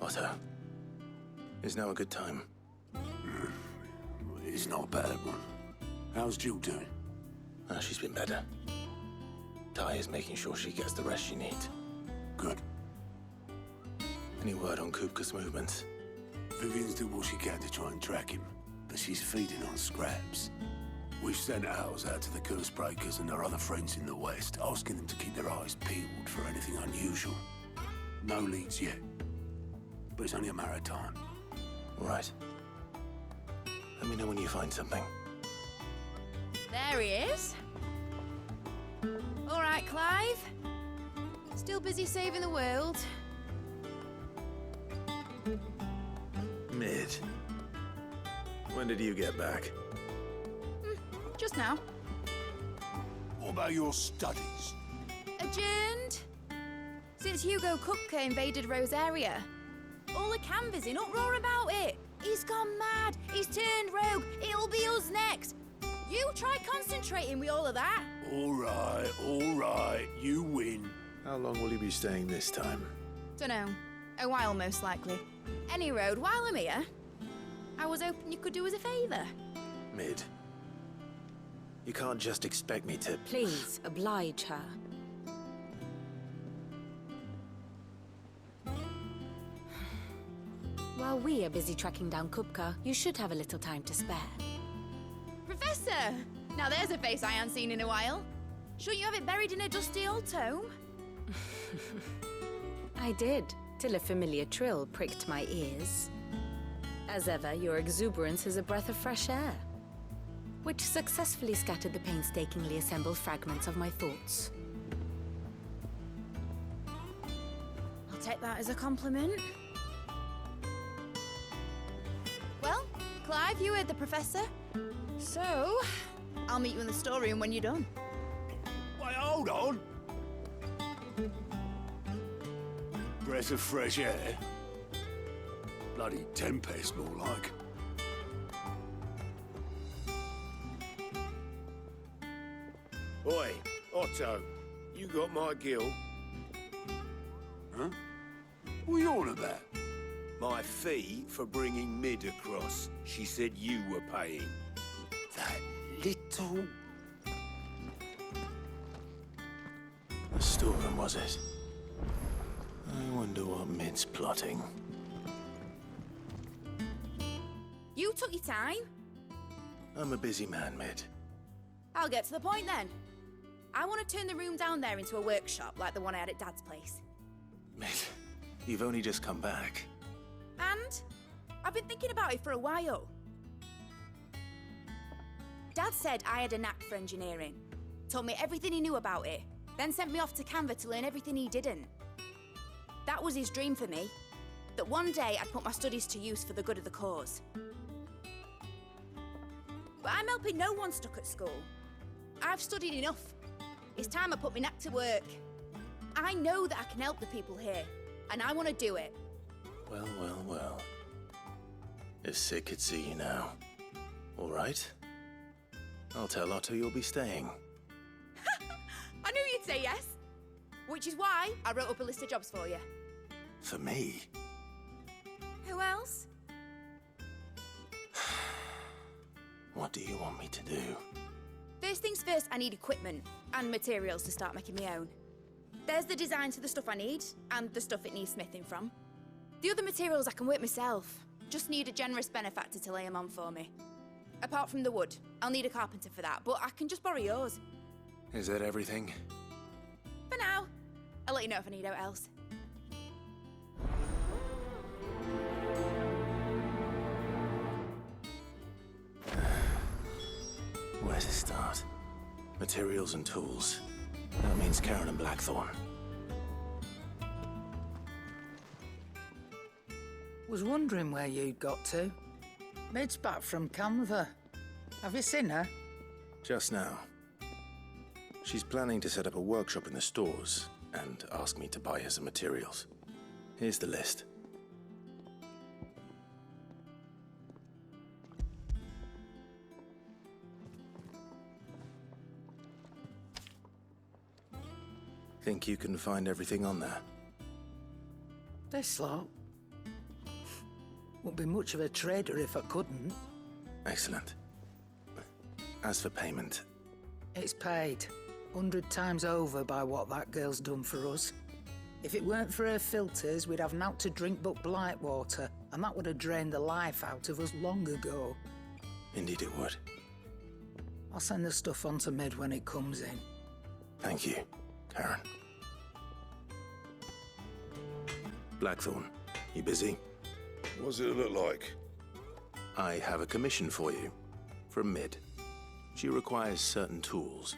Otto. Is now a good time? It's not a bad one. How's Jill doing? She's been better. Ty is making sure she gets the rest she needs. Good. Any word on Kupka's movements? Vivian's doing what she can to try and track him, but she's feeding on scraps. We've sent ours out to the curse breakers and our other friends in the west, asking them to keep their eyes peeled for anything unusual. No leads yet, but it's only a matter of time. Right. Let me know when you find something. There he is. All right, Clive. Still busy saving the world. Mid. When did you get back? Just now. What about your studies? Adjourned. Since Hugo Kupka invaded Rosaria. All the canvas in uproar about it. He's gone mad. He's turned rogue. It'll be us next. You try concentrating with all of that. All right. You win. How long will you be staying this time? Dunno. A while, most likely. Any road, while I'm here, I was hoping you could do us a favour. Mid. You can't just expect me to... Please, oblige her. While we are busy tracking down Kupka, you should have a little time to spare. Professor! Now there's a face I haven't seen in a while. Shouldn't you have it buried in a dusty old tome? I did, till a familiar trill pricked my ears. As ever, your exuberance is a breath of fresh air, which successfully scattered the painstakingly assembled fragments of my thoughts. I'll take that as a compliment. Well, Clive, you heard the Professor. So, I'll meet you in the storeroom when you're done. Wait, hold on. Breath of fresh air. Bloody tempest, more like. Oi, Otto, you got my gill. Huh? What are you on about? My fee for bringing Mid across. She said you were paying. That little... The storeroom, was it? I wonder what Mid's plotting. You took your time. I'm a busy man, Mid. I'll get to the point then. I want to turn the room down there into a workshop like the one I had at Dad's place. Mid, you've only just come back. And I've been thinking about it for a while. Dad said I had a knack for engineering. Told me everything he knew about it, then sent me off to Canva to learn everything he didn't. That was his dream for me. That one day I'd put my studies to use for the good of the cause. But I'm helping no one stuck at school. I've studied enough. It's time I put my knack to work. I know that I can help the people here, and I want to do it. Well. If Sid could see you now. All right? I'll tell Otto you'll be staying. I knew you'd say yes. Which is why I wrote up a list of jobs for you. For me? Who else? What do you want me to do? First things first, I need equipment and materials to start making my own. There's the designs for the stuff I need and the stuff it needs smithing from. The other materials I can work myself. Just need a generous benefactor to lay them on for me. Apart from the wood, I'll need a carpenter for that, but I can just borrow yours. Is that everything? For now. I'll let you know if I need out else. Where to start? Materials and tools. That means Karen and Blackthorn. Was wondering where you'd got to. Mid's back from Canva. Have you seen her? Just now. She's planning to set up a workshop in the stores and ask me to buy her some materials. Here's the list. Think you can find everything on there? This lot? Wouldn't be much of a trader if I couldn't. Excellent. As for payment, It's paid 100 times over by what that girl's done for us. If it weren't for her filters, we'd have naught to drink but blight water, and that would have drained the life out of us long ago. indeed it would. I'll send the stuff on to Mid when it comes in. Thank you, Karen. Blackthorn, you busy? What does it look like? I have a commission for you. From Mid. She requires certain tools.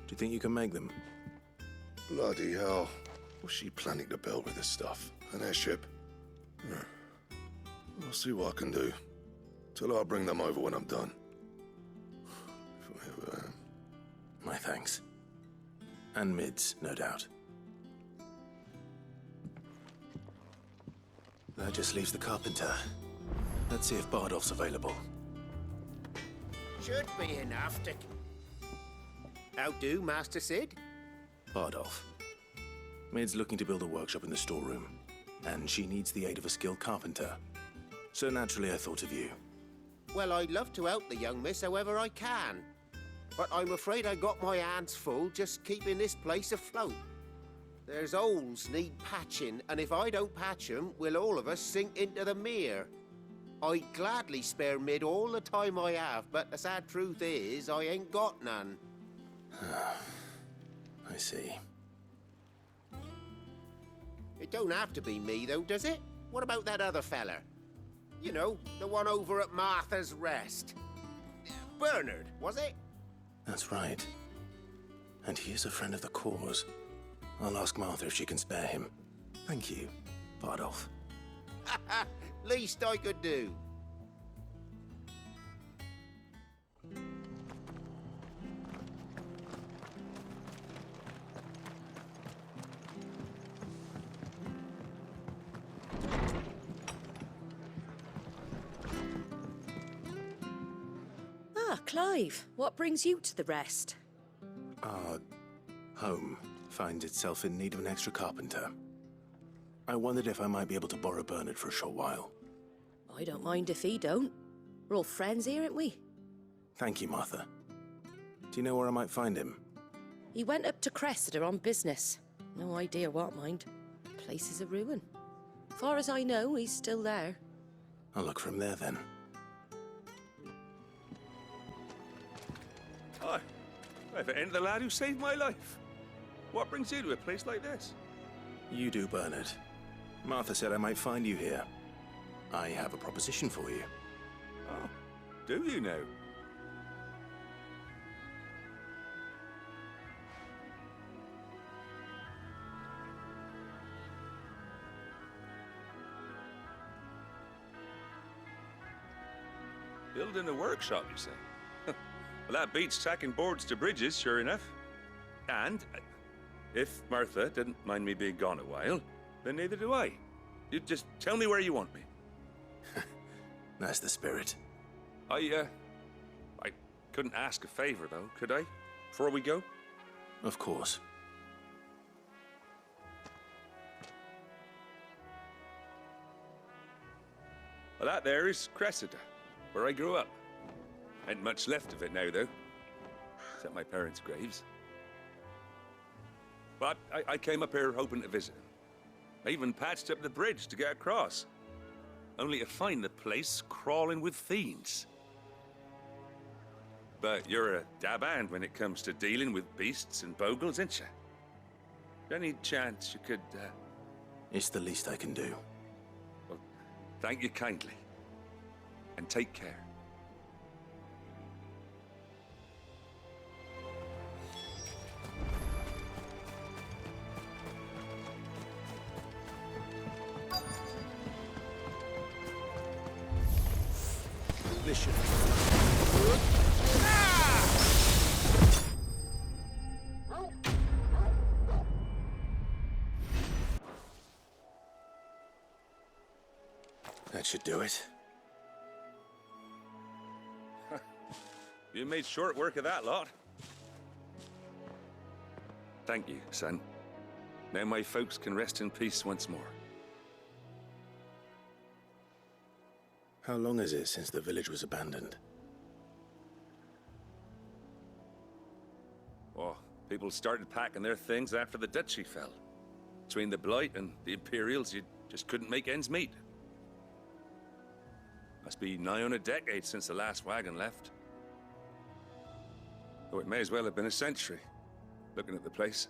Do you think you can make them? Bloody hell. What's she planning to build with this stuff? An airship? I'll see what I can do. Tell her I'll bring them over when I'm done. If I ever am. My thanks. And Mid's, no doubt. That just leaves the carpenter. Let's see if Bardolph's available. Should be enough to... How do, Master Sid? Bardolph. Mid's looking to build a workshop in the storeroom, and she needs the aid of a skilled carpenter. So naturally I thought of you. Well, I'd love to help the young miss however I can. But I'm afraid I got my hands full just keeping this place afloat. There's holes need patching, and if I don't patch them, we'll all of us sink into the mere. I'd gladly spare Mid all the time I have, but the sad truth is, I ain't got none. I see. It don't have to be me, though, does it? What about that other fella? You know, the one over at Martha's Rest. Bernard, was it? That's right. And he is a friend of the cause. I'll ask Martha if she can spare him. Thank you, Bardolph. Least I could do. Ah, Clive, what brings you to the Rest? Our home finds itself in need of an extra carpenter. I wondered if I might be able to borrow Bernard for a short while. I don't mind if he don't. We're all friends here, aren't we? Thank you, Martha. Do you know where I might find him? He went up to Cressida on business. No idea what, mind. Place is a ruin. Far as I know, he's still there. I'll look for him there then. Hi. If it ain't the lad who saved my life. What brings you to a place like this? You do, Bernard. Martha said I might find you here. I have a proposition for you. Oh, do you now? Building a workshop, you say? Well, that beats tacking boards to bridges, sure enough. And if Martha didn't mind me being gone a while, then neither do I. You just tell me where you want me. That's the spirit. I couldn't ask a favor, though, could I? Before we go? Of course. Well, that there is Cressida, where I grew up. Ain't much left of it now, though. Except my parents' graves. But I came up here hoping to visit them. I even patched up the bridge to get across. Only to find the place crawling with fiends. But you're a dab hand when it comes to dealing with beasts and bogles, ain't you? Any chance you could, It's the least I can do. Well, thank you kindly. And take care. Mission. That should do it. You made short work of that lot. Thank you, son. Now my folks can rest in peace once more. How long is it since the village was abandoned? Oh, people started packing their things after the duchy fell. Between the Blight and the Imperials, you just couldn't make ends meet. Must be nigh on a decade since the last wagon left. Oh, it may as well have been a century, looking at the place.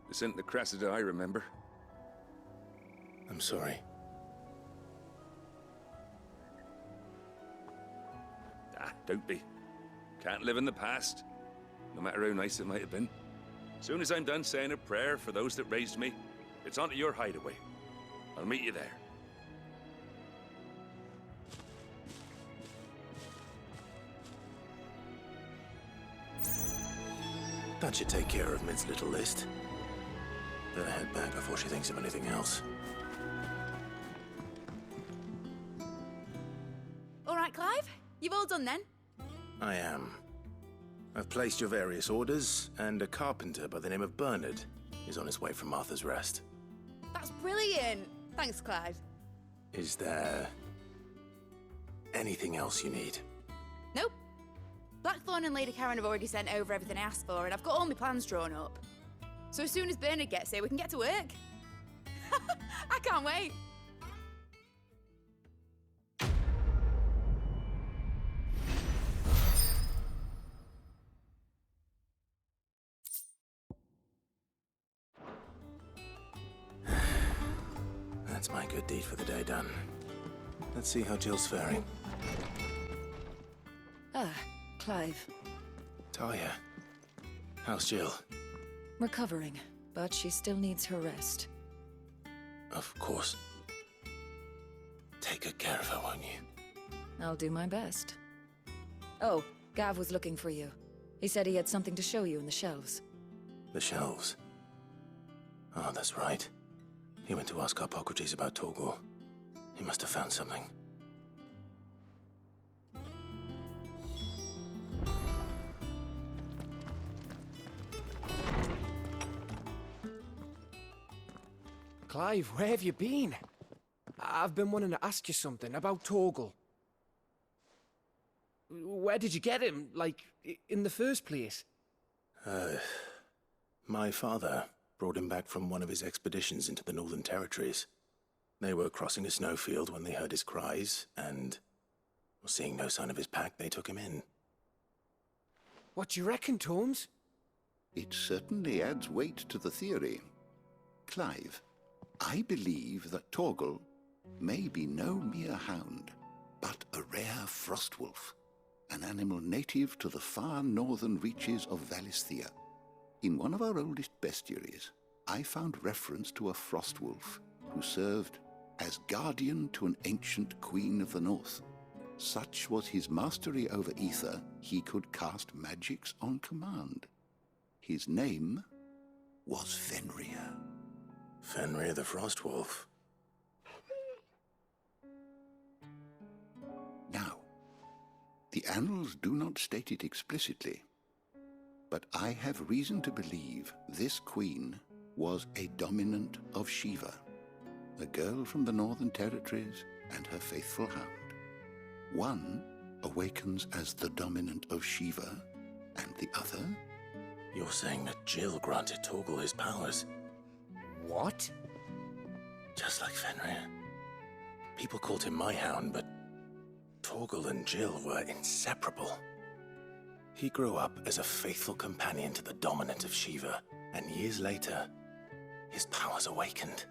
This isn't the Cressida I remember. I'm sorry. Ah, don't be. Can't live in the past, no matter how nice it might have been. Soon as I'm done saying a prayer for those that raised me, it's on to your hideaway. I'll meet you there. That should take care of Mid's little list. Better head back before she thinks of anything else. All right, Clive. You've all done then? I am. I've placed your various orders, and a carpenter by the name of Bernard is on his way from Arthur's Rest. That's brilliant. Thanks, Clive. Is there anything else you need? Nope. Blackthorn and Lady Karen have already sent over everything I asked for, and I've got all my plans drawn up. So as soon as Bernard gets here, we can get to work. I can't wait. That's my good deed for the day done. Let's see how Jill's faring. Ah, Clive. Talia, how's Jill? Recovering, but she still needs her rest. Of course. Take good care of her, won't you? I'll do my best. Oh, Gav was looking for you. He said he had something to show you in the shelves. The shelves. Oh, that's right. He went to ask Harpocrates about Torgor. He must have found something. Clive, where have you been? I've been wanting to ask you something about Torgal. Where did you get him, like, in the first place? My father brought him back from one of his expeditions into the Northern Territories. They were crossing a snowfield when they heard his cries, and, seeing no sign of his pack, they took him in. What do you reckon, Tomes? It certainly adds weight to the theory. Clive, I believe that Torgal may be no mere hound, but a rare frostwolf, an animal native to the far northern reaches of Valisthea. In one of our oldest bestiaries, I found reference to a frostwolf who served as guardian to an ancient queen of the north. Such was his mastery over aether, he could cast magicks on command. His name was Fenrir. Fenrir the Frostwolf. Now, the annals do not state it explicitly, but I have reason to believe this queen was a dominant of Shiva, a girl from the Northern Territories and her faithful hound. One awakens as the dominant of Shiva, and the other? You're saying that Jill granted Torgal his powers? What? Just like Fenrir. People called him my hound, but Torgal and Jill were inseparable. He grew up as a faithful companion to the dominant of Shiva, and years later, his powers awakened,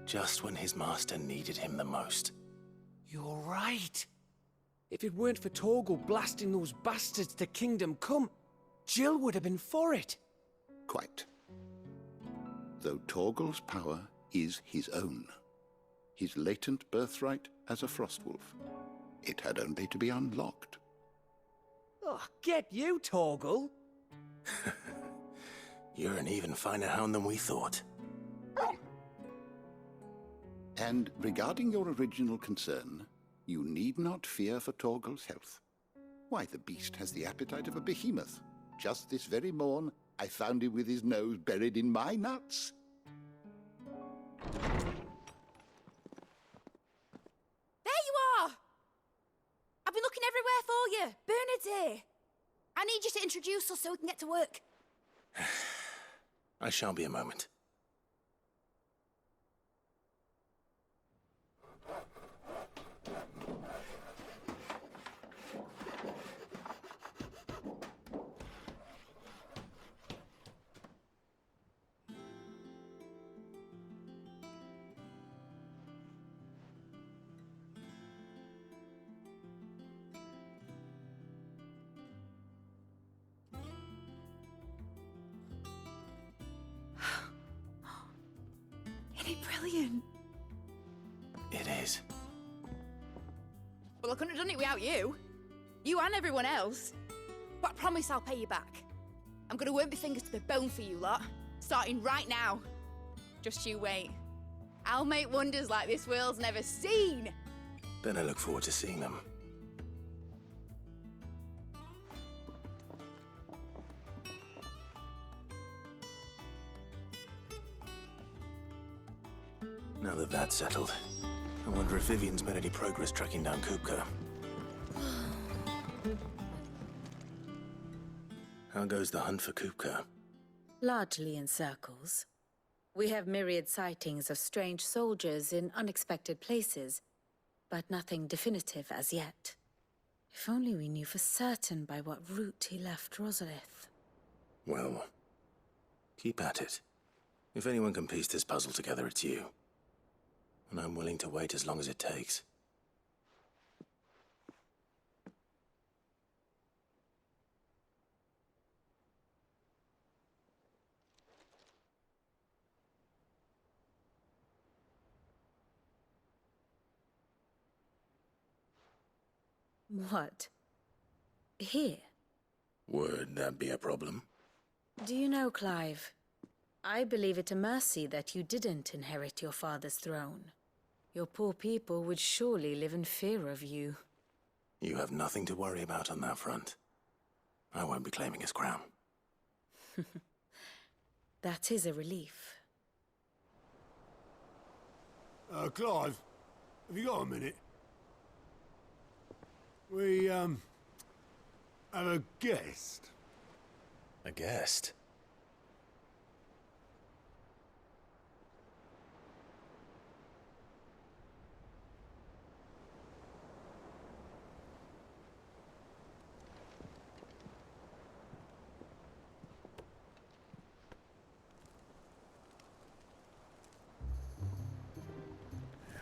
just when his master needed him the most. You're right. If it weren't for Torgal blasting those bastards to Kingdom Come, Jill would have been for it. Quite. Though Torgal's power is his own, his latent birthright as a frostwolf. It had only to be unlocked. Oh, get you, Torgal! You're an even finer hound than we thought. And regarding your original concern, you need not fear for Torgal's health. Why, the beast has the appetite of a behemoth. Just this very morn, I found him with his nose buried in my nuts. There you are! I've been looking everywhere for you. Bernard's here. I need you to introduce us so we can get to work. I shall be a moment. Isn't it brilliant? It is. Well, I couldn't have done it without you. You and everyone else. But I promise I'll pay you back. I'm gonna work my fingers to the bone for you lot, starting right now. Just you wait. I'll make wonders like this world's never seen. Then I look forward to seeing them. Now that that's settled, I wonder if Vivian's made any progress tracking down Kupka. How goes the hunt for Kupka? Largely in circles. We have myriad sightings of strange soldiers in unexpected places, but nothing definitive as yet. If only we knew for certain by what route he left Rosalith. Well, keep at it. If anyone can piece this puzzle together, it's you. And I'm willing to wait as long as it takes. What? Here? Would that be a problem? Do you know, Clive? I believe it a mercy that you didn't inherit your father's throne. Your poor people would surely live in fear of you. You have nothing to worry about on that front. I won't be claiming his crown. That is a relief. Clive, have you got a minute? We, have a guest. A guest?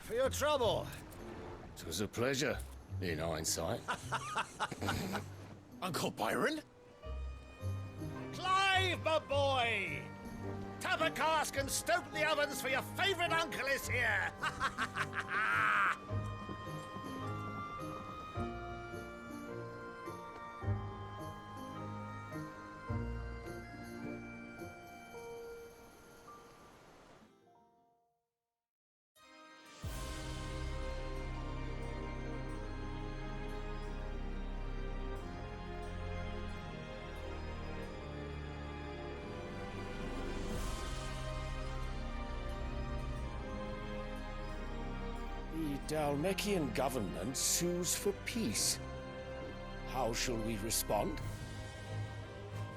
For your trouble. It was a pleasure, in hindsight. Uncle Byron? Clive, my boy! Tap a cask and stoke the ovens, for your favorite uncle is here! The Dalmekian government sues for peace. How shall we respond?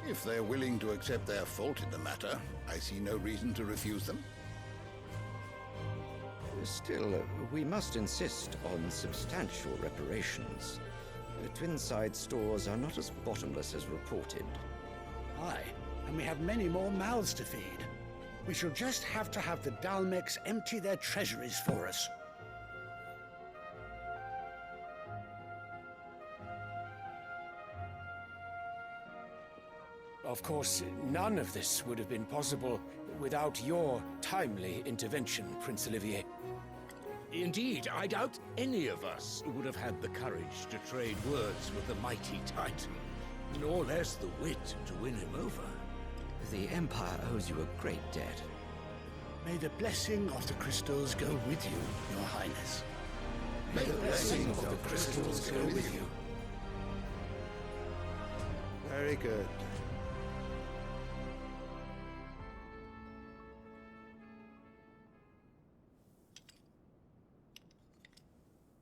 If they're willing to accept their fault in the matter, I see no reason to refuse them. Still, we must insist on substantial reparations. The Twinside stores are not as bottomless as reported. Aye, and we have many more mouths to feed. We shall just have to have the Dalmeks empty their treasuries for us. Of course, none of this would have been possible without your timely intervention, Prince Olivier. Indeed, I doubt any of us would have had the courage to trade words with the mighty Titan, nor less the wit to win him over. The Empire owes you a great debt. May the blessing of the crystals go with you, Your Highness. May the blessing of the crystals go with you. Very good.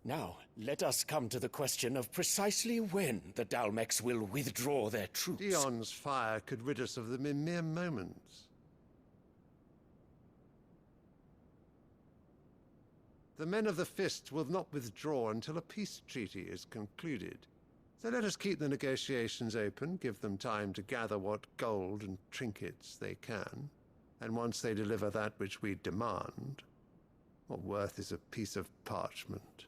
Now, let us come to the question of precisely when the Dalmex will withdraw their troops. Dion's fire could rid us of them in mere moments. The men of the Fist will not withdraw until a peace treaty is concluded. So let us keep the negotiations open, give them time to gather what gold and trinkets they can, and once they deliver that which we demand, what worth is a piece of parchment?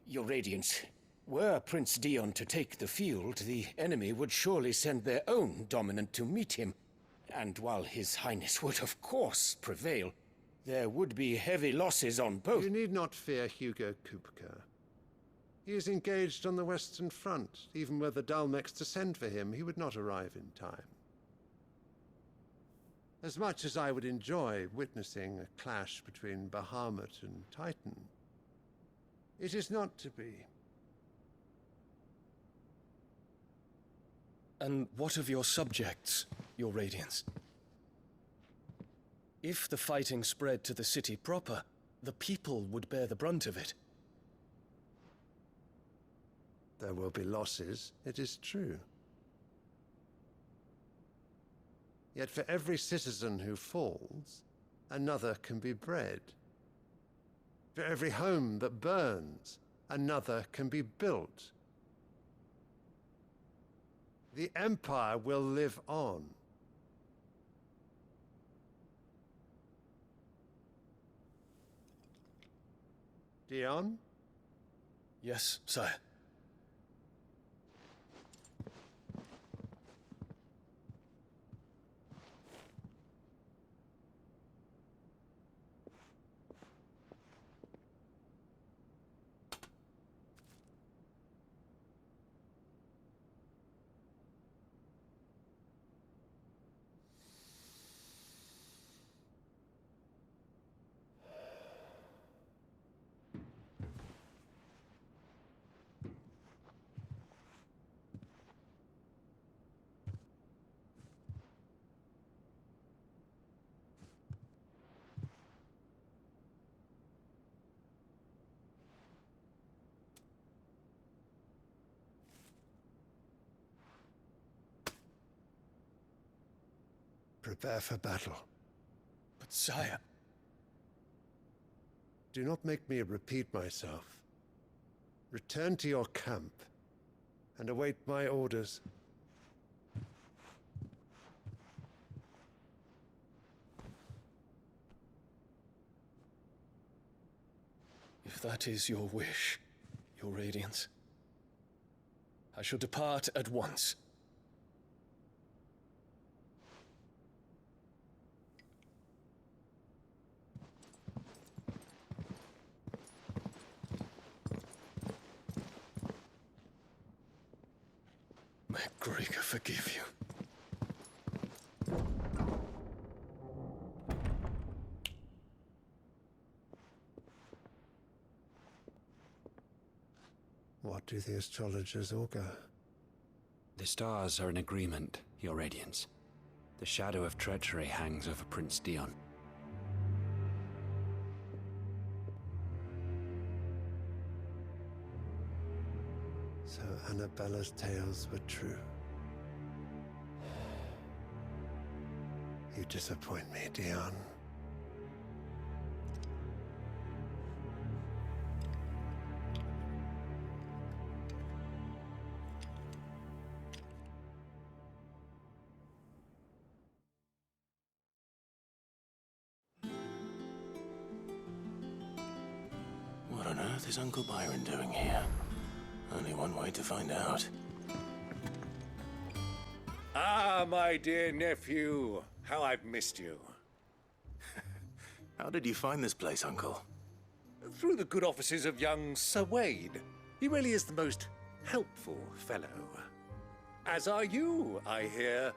Your Radiance, were Prince Dion to take the field, the enemy would surely send their own dominant to meet him. And while His Highness would of course prevail, there would be heavy losses on both. You need not fear Hugo Kupka. He is engaged on the Western Front. Even were the Dalmex to send for him, he would not arrive in time. As much as I would enjoy witnessing a clash between Bahamut and Titan, it is not to be. And what of your subjects, your Radiance? If the fighting spread to the city proper, the people would bear the brunt of it. There will be losses, it is true. Yet for every citizen who falls, another can be bred. For every home that burns, another can be built. The Empire will live on. Dion? Yes, sire. Prepare for battle. But sire... Do not make me repeat myself. Return to your camp and await my orders. If that is your wish, your Radiance, I shall depart at once. May Gregor forgive you. What do the astrologers augur? The stars are in agreement, your Radiance. The shadow of treachery hangs over Prince Dion. So Annabella's tales were true. You disappoint me, Dion. What on earth is Uncle Byron doing here? Only one way to find out. Ah, my dear nephew. How I've missed you. How did you find this place, Uncle? Through the good offices of young Sir Wade. He really is the most helpful fellow. As are you, I hear.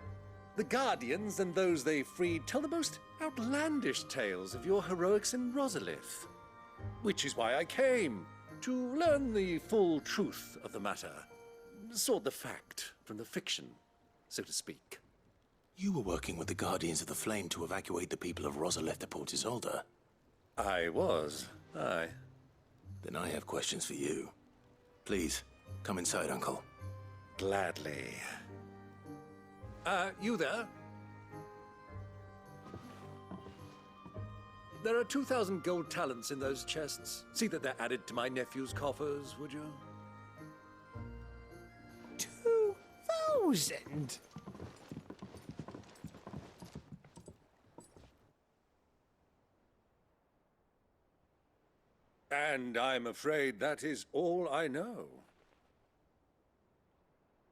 The Guardians and those they freed tell the most outlandish tales of your heroics in Rosalith. Which is why I came, to learn the full truth of the matter. sort the fact from the fiction, so to speak. You were working with the Guardians of the Flame to evacuate the people of Rosalith Port Isolde. I was, aye. Then I have questions for you. Please, come inside, Uncle. Gladly. You there? There are 2,000 gold talents in those chests. See that they're added to my nephew's coffers, would you? 2,000? And I'm afraid that is all I know.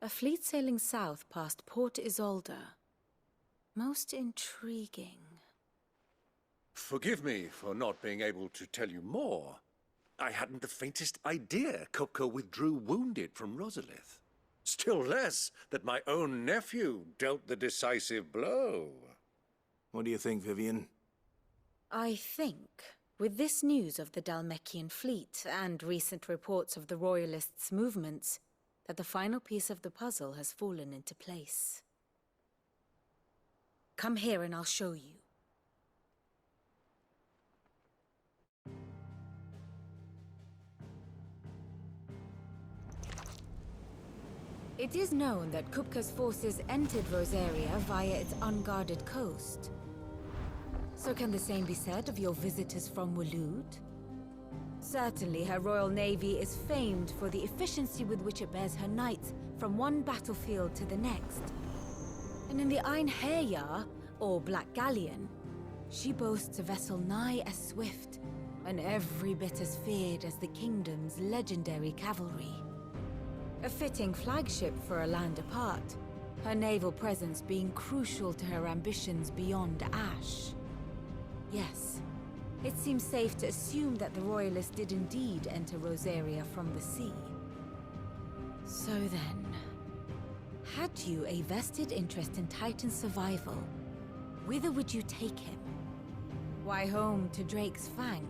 A fleet sailing south past Port Isolde. Most intriguing. Forgive me for not being able to tell you more. I hadn't the faintest idea Kupka withdrew wounded from Rosalith. Still less that my own nephew dealt the decisive blow. What do you think, Vivian? I think, with this news of the Dhalmekian fleet and recent reports of the Royalists' movements, that the final piece of the puzzle has fallen into place. Come here and I'll show you. It is known that Kupka's forces entered Rosaria via its unguarded coast. So can the same be said of your visitors from Waloed? Certainly her Royal Navy is famed for the efficiency with which it bears her knights from one battlefield to the next. And in the Einherjar, or Black Galleon, she boasts a vessel nigh as swift and every bit as feared as the kingdom's legendary cavalry. A fitting flagship for a land apart, her naval presence being crucial to her ambitions beyond Ash. Yes, it seems safe to assume that the Royalists did indeed enter Rosaria from the sea. So then, had you a vested interest in Titan's survival, whither would you take him? Why, home to Drake's Fang,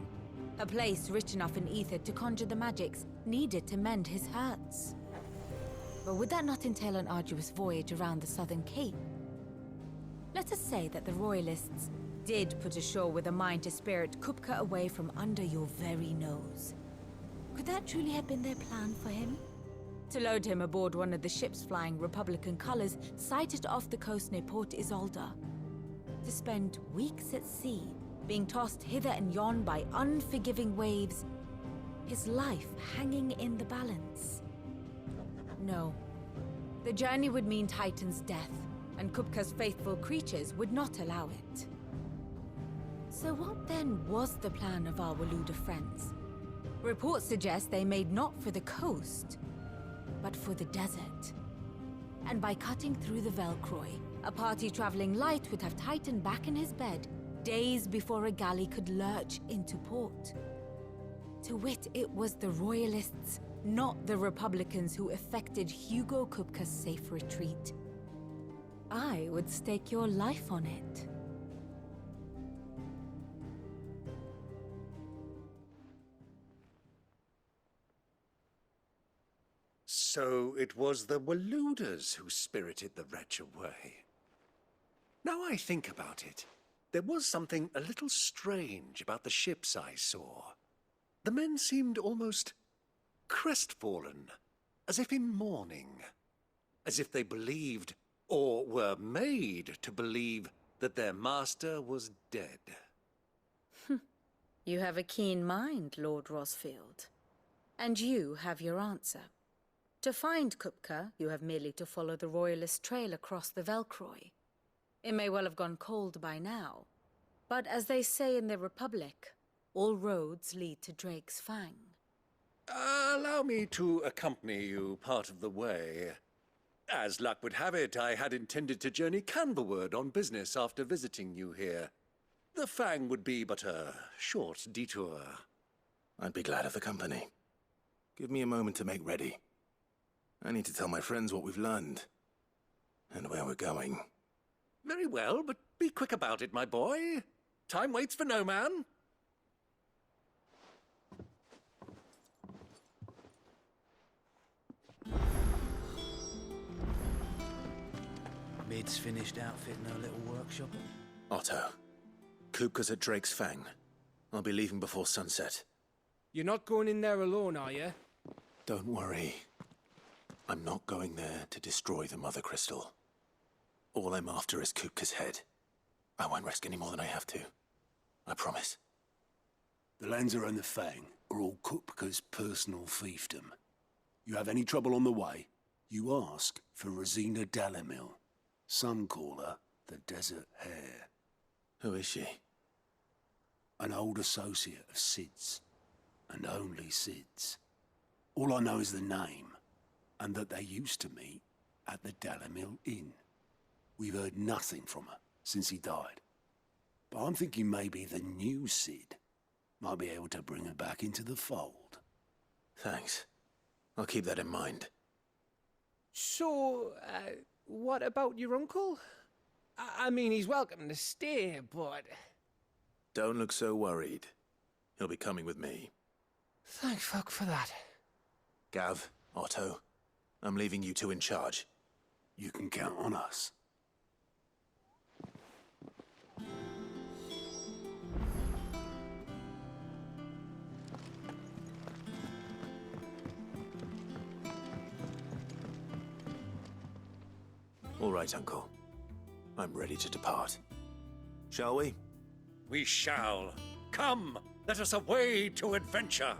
a place rich enough in aether to conjure the magicks needed to mend his hurts. But would that not entail an arduous voyage around the southern cape? Let us say that the Royalists did put ashore with a mind to spirit Kupka away from under your very nose. Could that truly have been their plan for him? To load him aboard one of the ships flying Republican colors sighted off the coast near Port Isolde. To spend weeks at sea, being tossed hither and yon by unforgiving waves, his life hanging in the balance. No. The journey would mean Titan's death, and Kupka's faithful creatures would not allow it. So what then was the plan of our Waluda friends? Reports suggest they made not for the coast, but for the desert. And by cutting through the Velcroy, a party traveling light would have Titan back in his bed days before a galley could lurch into port. To wit, it was the Royalists, not the Republicans, who effected Hugo Kupka's safe retreat. I would stake your life on it. So it was the Waludas who spirited the wretch away. Now I think about it, there was something a little strange about the ships I saw. The men seemed almost crestfallen, as if in mourning, as if they believed, or were made to believe, that their master was dead. You have a keen mind, Lord Rosfield. And you have your answer. To find Kupka, you have merely to follow the Royalist trail across the Velcroy. It may well have gone cold by now, but as they say in the Republic, all roads lead to Drake's Fang. Allow me to accompany you part of the way. As luck would have it, I had intended to journey Canberward on business after visiting you here. The Fang would be but a short detour. I'd be glad of the company. Give me a moment to make ready. I need to tell my friends what we've learned, and where we're going. Very well, but be quick about it, my boy. Time waits for no man. Amidst finished outfitting her little workshop. Otto, Kupka's at Drake's Fang. I'll be leaving before sunset. You're not going in there alone, are you? Don't worry. I'm not going there to destroy the Mother Crystal. All I'm after is Kupka's head. I won't risk any more than I have to. I promise. The lands around the Fang are all Kupka's personal fiefdom. You have any trouble on the way, you ask for Rosina Dalamil. Some call her the Desert Hare. Who is she? An old associate of Sid's, and only Sid's. All I know is the name, and that they used to meet at the Dalamil Inn. We've heard nothing from her since he died. But I'm thinking maybe the new Sid might be able to bring her back into the fold. Thanks. I'll keep that in mind. So, what about your uncle? I mean, he's welcome to stay, but... Don't look so worried. He'll be coming with me. Thank fuck for that. Gav, Otto, I'm leaving you two in charge. You can count on us. All right, Uncle. I'm ready to depart. Shall we? We shall. Come, let us away to adventure.